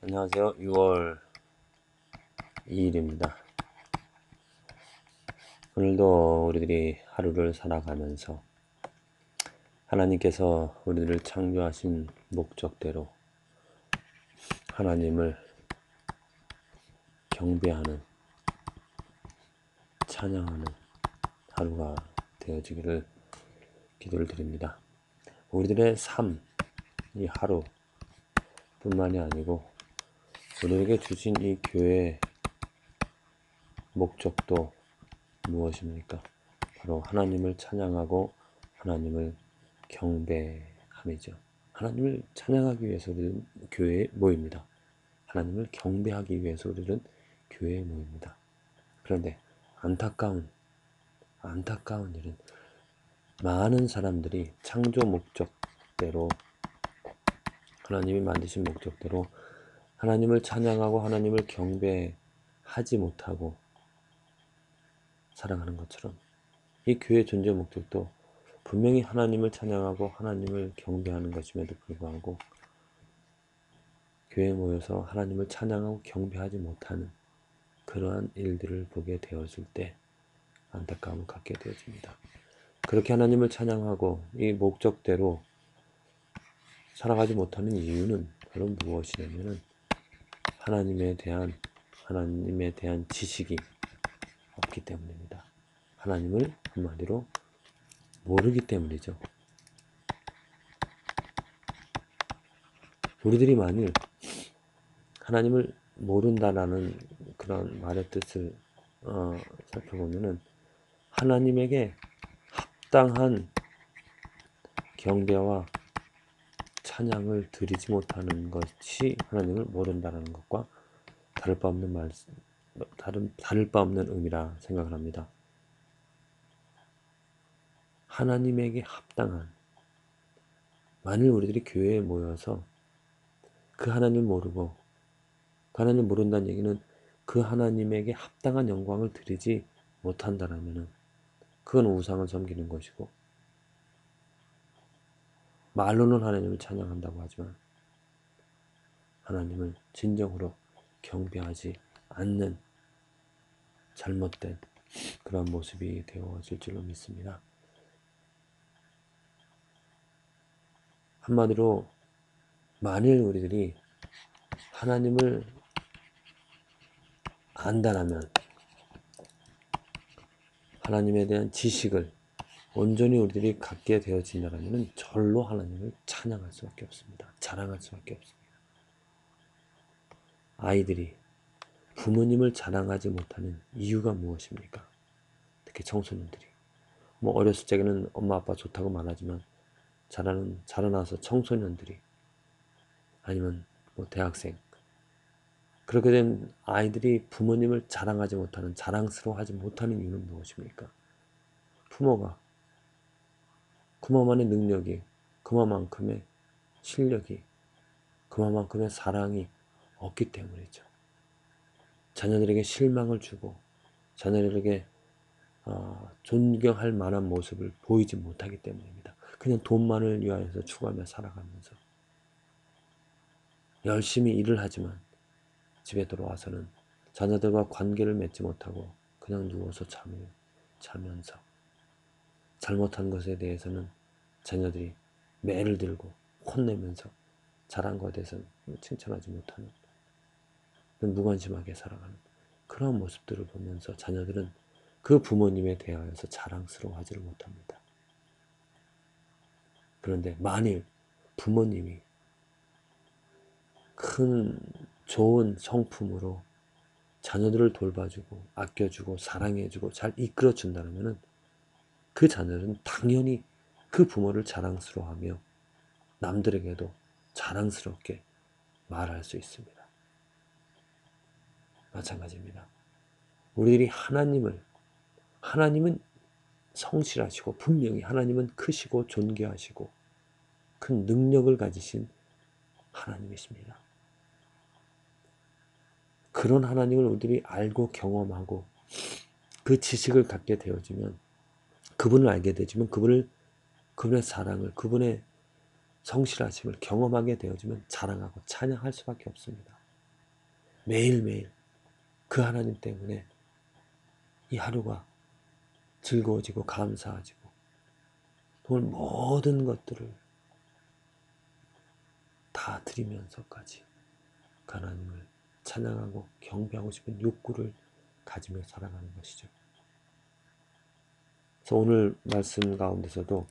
안녕하세요. 6월 2일입니다. 오늘도 우리들이 하루를 살아가면서 하나님께서 우리들을 창조하신 목적대로 하나님을 경배하는, 찬양하는 하루가 되어지기를 기도를 드립니다. 우리들의 삶, 이 하루뿐만이 아니고 우리에게 주신 이 교회의 목적도 무엇입니까? 바로 하나님을 찬양하고 하나님을 경배함이죠. 하나님을 찬양하기 위해서 우리는 교회에 모입니다. 하나님을 경배하기 위해서 우리는 교회에 모입니다. 그런데 안타까운 일은 많은 사람들이 창조 목적대로, 하나님이 만드신 목적대로 하나님을 찬양하고 하나님을 경배하지 못하고 살아가는 것처럼 이 교회 존재 목적도 분명히 하나님을 찬양하고 하나님을 경배하는 것임에도 불구하고 교회에 모여서 하나님을 찬양하고 경배하지 못하는 그러한 일들을 보게 되었을 때 안타까움을 갖게 되어집니다. 그렇게 하나님을 찬양하고 이 목적대로 살아가지 못하는 이유는 바로 무엇이냐면은 하나님에 대한 지식이 없기 때문입니다. 하나님을 한마디로 모르기 때문이죠. 우리들이 만일 하나님을 모른다라는 그런 말의 뜻을 살펴보면은 하나님에게 합당한 경배와 찬양을 드리지 못하는 것이 하나님을 모른다라는 것과 다를 바 없는 의미라 생각을 합니다. 하나님에게 합당한, 만일 우리들이 교회에 모여서 그 하나님을 모르고, 그 하나님을 모른다는 얘기는 그 하나님에게 합당한 영광을 드리지 못한다라면은 그건 우상을 섬기는 것이고, 말로는 하나님을 찬양한다고 하지만 하나님을 진정으로 경배하지 않는 잘못된 그런 모습이 되어질 줄로 믿습니다. 한마디로 만일 우리들이 하나님을 안다라면, 하나님에 대한 지식을 온전히 우리들이 갖게 되어진다면 절로 하나님을 찬양할 수밖에 없습니다. 자랑할 수밖에 없습니다. 아이들이 부모님을 자랑하지 못하는 이유가 무엇입니까? 특히 청소년들이. 어렸을 적에는 엄마 아빠 좋다고 말하지만 자라나서 청소년들이, 아니면 대학생, 그렇게 된 아이들이 부모님을 자랑하지 못하는, 자랑스러워하지 못하는 이유는 무엇입니까? 그만큼의 능력이, 그만큼의 실력이, 그만큼의 사랑이 없기 때문이죠. 자녀들에게 실망을 주고 자녀들에게 존경할 만한 모습을 보이지 못하기 때문입니다. 그냥 돈만을 위하여서 추구하며 살아가면서 열심히 일을 하지만 집에 들어와서는 자녀들과 관계를 맺지 못하고 그냥 누워서 자면서 잘못한 것에 대해서는 자녀들이 매를 들고 혼내면서 잘한 것에 대해서는 칭찬하지 못하는, 무관심하게 살아가는 그런 모습들을 보면서 자녀들은 그 부모님에 대하여서 자랑스러워하지를 못합니다. 그런데 만일 부모님이 큰 좋은 성품으로 자녀들을 돌봐주고 아껴주고 사랑해주고 잘 이끌어준다면 그 자녀는 당연히 그 부모를 자랑스러워하며 남들에게도 자랑스럽게 말할 수 있습니다. 마찬가지입니다. 우리들이 하나님은 성실하시고 분명히 하나님은 크시고 존귀하시고 큰 능력을 가지신 하나님이십니다. 그런 하나님을 우리들이 알고 경험하고 그 지식을 갖게 되어지면, 그분을 알게 되지만 그분의 사랑을, 그분의 성실하심을 경험하게 되어지면 자랑하고 찬양할 수밖에 없습니다. 매일매일 그 하나님 때문에 이 하루가 즐거워지고 감사해지고 오늘 모든 것들을 다 드리면서까지 그 하나님을 찬양하고 경배하고 싶은 욕구를 가지며 살아가는 것이죠. 그래서 오늘 말씀 가운데서도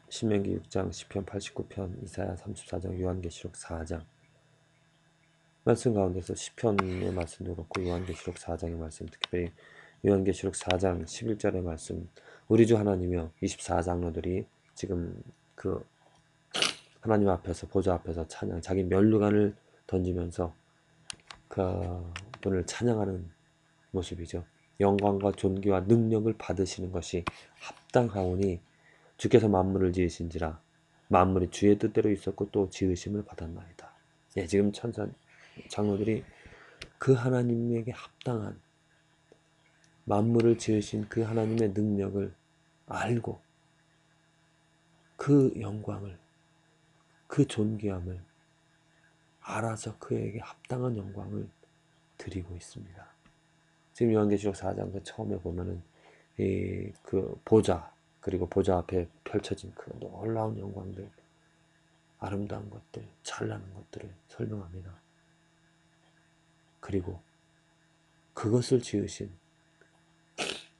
신명기 6장, 시편 89편, 이사야 34장, 요한계시록 4장 말씀 가운데서 시편의 말씀도 그렇고 요한계시록 4장의 말씀, 특별히 요한계시록 4장 11절의 말씀, 우리 주 하나님이여 24장로들이 지금 그 하나님 앞에서 보좌 앞에서 찬양, 자기 면류관을 던지면서 그분을 찬양하는 모습이죠. 영광과 존귀와 능력을 받으시는 것이 합당하오니 주께서 만물을 지으신지라 만물이 주의 뜻대로 있었고 또 지으심을 받았나이다. 예, 지금 천사 장로들이 그 하나님에게 합당한 만물을 지으신 그 하나님의 능력을 알고 그 영광을, 그 존귀함을 알아서 그에게 합당한 영광을 드리고 있습니다. 지금 요한계시록 4장 그 처음에 보면은 그 보좌, 그리고 보좌 앞에 펼쳐진 그 놀라운 영광들, 아름다운 것들, 찬란한 것들을 설명합니다. 그리고 그것을 지으신,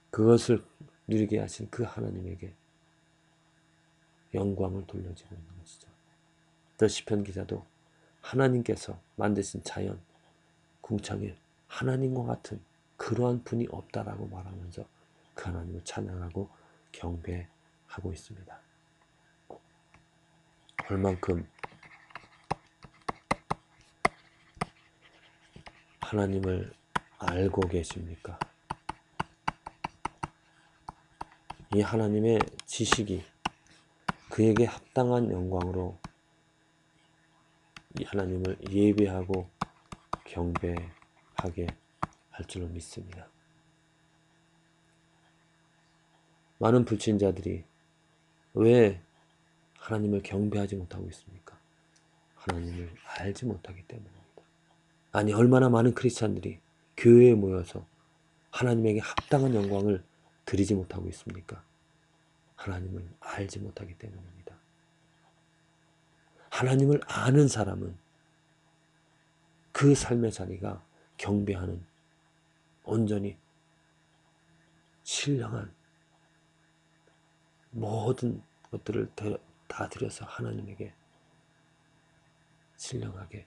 그것을 누리게 하신 그 하나님에게 영광을 돌려주고 있는 것이죠. 또 시편 기자도 하나님께서 만드신 자연, 궁창에 하나님과 같은 그러한 분이 없다라고 말하면서 그 하나님을 찬양하고 경배하고 있습니다. 얼만큼 하나님을 알고 계십니까? 이 하나님의 지식이 그에게 합당한 영광으로 이 하나님을 예배하고 경배하게 할 줄로 믿습니다. 많은 불신자들이 왜 하나님을 경배하지 못하고 있습니까? 하나님을 알지 못하기 때문입니다. 아니, 얼마나 많은 크리스찬들이 교회에 모여서 하나님에게 합당한 영광을 드리지 못하고 있습니까? 하나님을 알지 못하기 때문입니다. 하나님을 아는 사람은 그 삶의 자리가 경배하는 온전히 신령한 모든 것들을 다 드려서 하나님에게 신령하게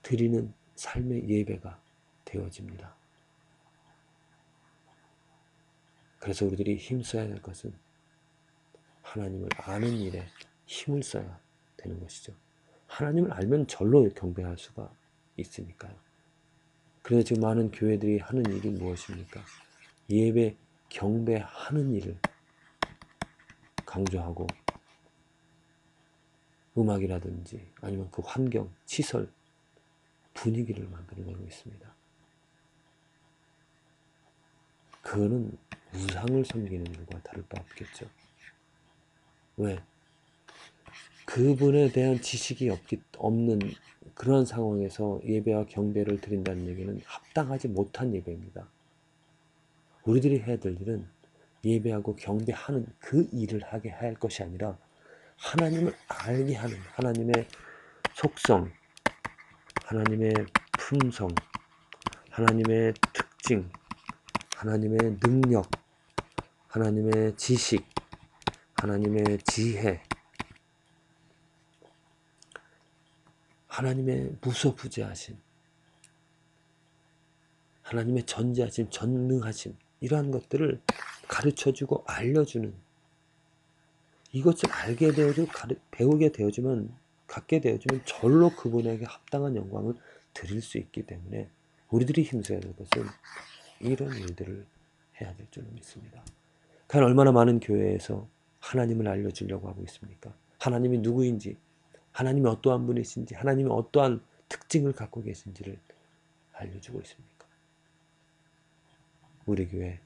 드리는 삶의 예배가 되어집니다. 그래서 우리들이 힘써야 될 것은 하나님을 아는 일에 힘을 써야 되는 것이죠. 하나님을 알면 절로 경배할 수가 있으니까요. 그래서 지금 많은 교회들이 하는 일이 무엇입니까? 예배, 경배하는 일을 강조하고 음악이라든지 아니면 그 환경, 시설, 분위기를 만들어내고 있습니다. 그거는 우상을 섬기는 일과 다를 바 없겠죠. 왜? 그분에 대한 지식이 없는 그런 상황에서 예배와 경배를 드린다는 얘기는 합당하지 못한 예배입니다. 우리들이 해야 될 일은 예배하고 경배하는 그 일을 하게 할 것이 아니라 하나님을 알게 하는 하나님의 속성, 하나님의 품성, 하나님의 특징, 하나님의 능력, 하나님의 지식, 하나님의 지혜, 하나님의 무소부재하심, 하나님의 전지하심, 전능하심, 이러한 것들을 가르쳐주고 알려주는, 이것을 알게 되어지고 배우게 되어지면, 갖게 되어지면 절로 그분에게 합당한 영광을 드릴 수 있기 때문에 우리들이 힘써야 될 것은 이런 일들을 해야 될 줄로 믿습니다. 과연 얼마나 많은 교회에서 하나님을 알려주려고 하고 있습니까? 하나님이 누구인지, 하나님이 어떠한 분이신지, 하나님이 어떠한 특징을 갖고 계신지를 알려주고 있습니까? 우리 교회,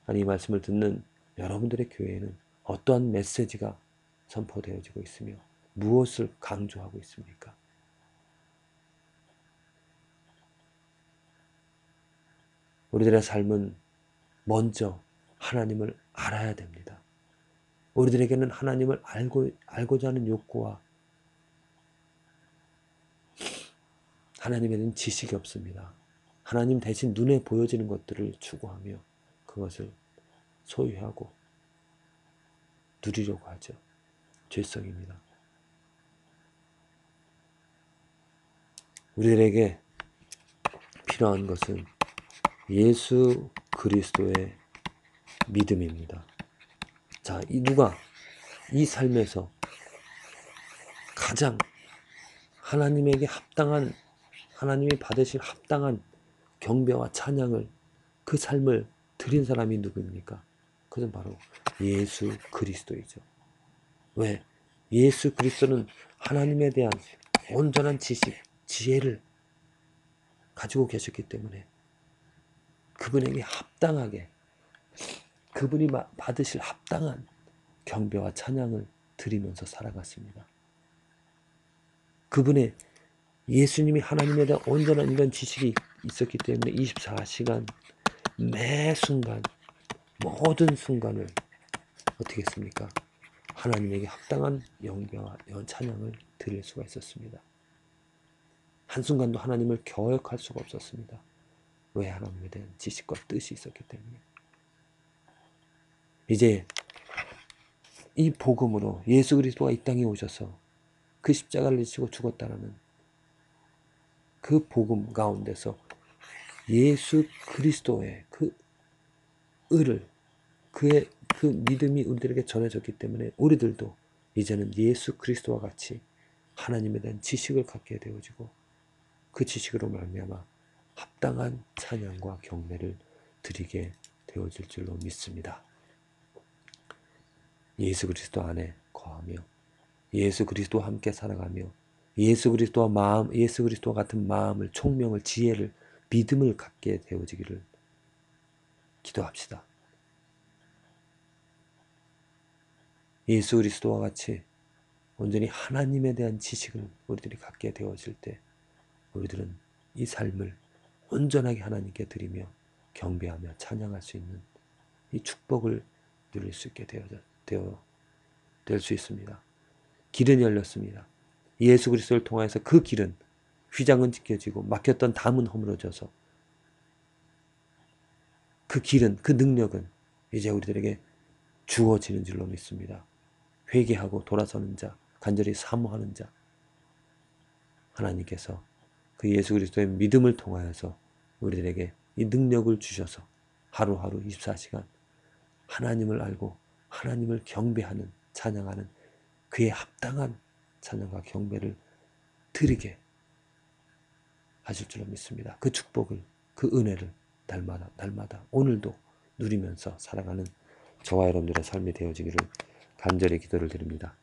아니 이 말씀을 듣는 여러분들의 교회에는 어떠한 메시지가 선포되어지고 있으며 무엇을 강조하고 있습니까? 우리들의 삶은 먼저 하나님을 알아야 됩니다. 우리들에게는 하나님을 알고자 하는 욕구와 하나님에 대한 지식이 없습니다. 하나님 대신 눈에 보여지는 것들을 추구하며 그것을 소유하고 누리려고 하죠. 죄성입니다. 우리들에게 필요한 것은 예수 그리스도의 믿음입니다. 자, 누가 이 삶에서 가장 하나님에게 합당한, 하나님이 받으실 합당한 경배와 찬양을, 그 삶을 드린 사람이 누구입니까? 그것은 바로 예수 그리스도이죠. 왜? 예수 그리스도는 하나님에 대한 온전한 지식, 지혜를 가지고 계셨기 때문에 그분에게 합당하게, 그분이 받으실 합당한 경배와 찬양을 드리면서 살아갔습니다. 그분의, 예수님이 하나님에 대한 온전한 이런 지식이 있었기 때문에 24시간 매 순간, 모든 순간을 어떻게 했습니까? 하나님에게 합당한 영배와 찬양을 드릴 수가 있었습니다. 한순간도 하나님을 거역할 수가 없었습니다. 왜? 하나님에 대한 지식과 뜻이 있었기 때문에. 이제 이 복음으로 예수 그리스도가 이 땅에 오셔서 그 십자가를 지시고 죽었다라는 그 복음 가운데서 예수 그리스도의 그 의를, 그의 그 믿음이 우리들에게 전해졌기 때문에 우리들도 이제는 예수 그리스도와 같이 하나님에 대한 지식을 갖게 되어지고 그 지식으로 말미암아 합당한 찬양과 경배를 드리게 되어질 줄로 믿습니다. 예수 그리스도 안에 거하며 예수 그리스도와 함께 살아가며 예수 그리스도와 예수 그리스도와 같은 마음을, 총명을, 지혜를, 믿음을 갖게 되어지기를 기도합시다. 예수 그리스도와 같이 온전히 하나님에 대한 지식을 우리들이 갖게 되어질 때 우리들은 이 삶을 온전하게 하나님께 드리며 경배하며 찬양할 수 있는 이 축복을 누릴 수 있게 될 수 있습니다. 길은 열렸습니다. 예수 그리스도를 통해서 그 길은, 휘장은 찢겨지고 막혔던 담은 허물어져서 그 길은, 그 능력은 이제 우리들에게 주어지는 줄로 믿습니다. 회개하고 돌아서는 자, 간절히 사모하는 자, 하나님께서 그 예수 그리스도의 믿음을 통하여서 우리들에게 이 능력을 주셔서 하루하루 24시간 하나님을 알고 하나님을 경배하는, 찬양하는 그의 합당한 찬양과 경배를 드리게 하실 줄로 믿습니다. 그 축복을, 그 은혜를 날마다 오늘도 누리면서 살아가는 저와 여러분들의 삶이 되어지기를 간절히 기도를 드립니다.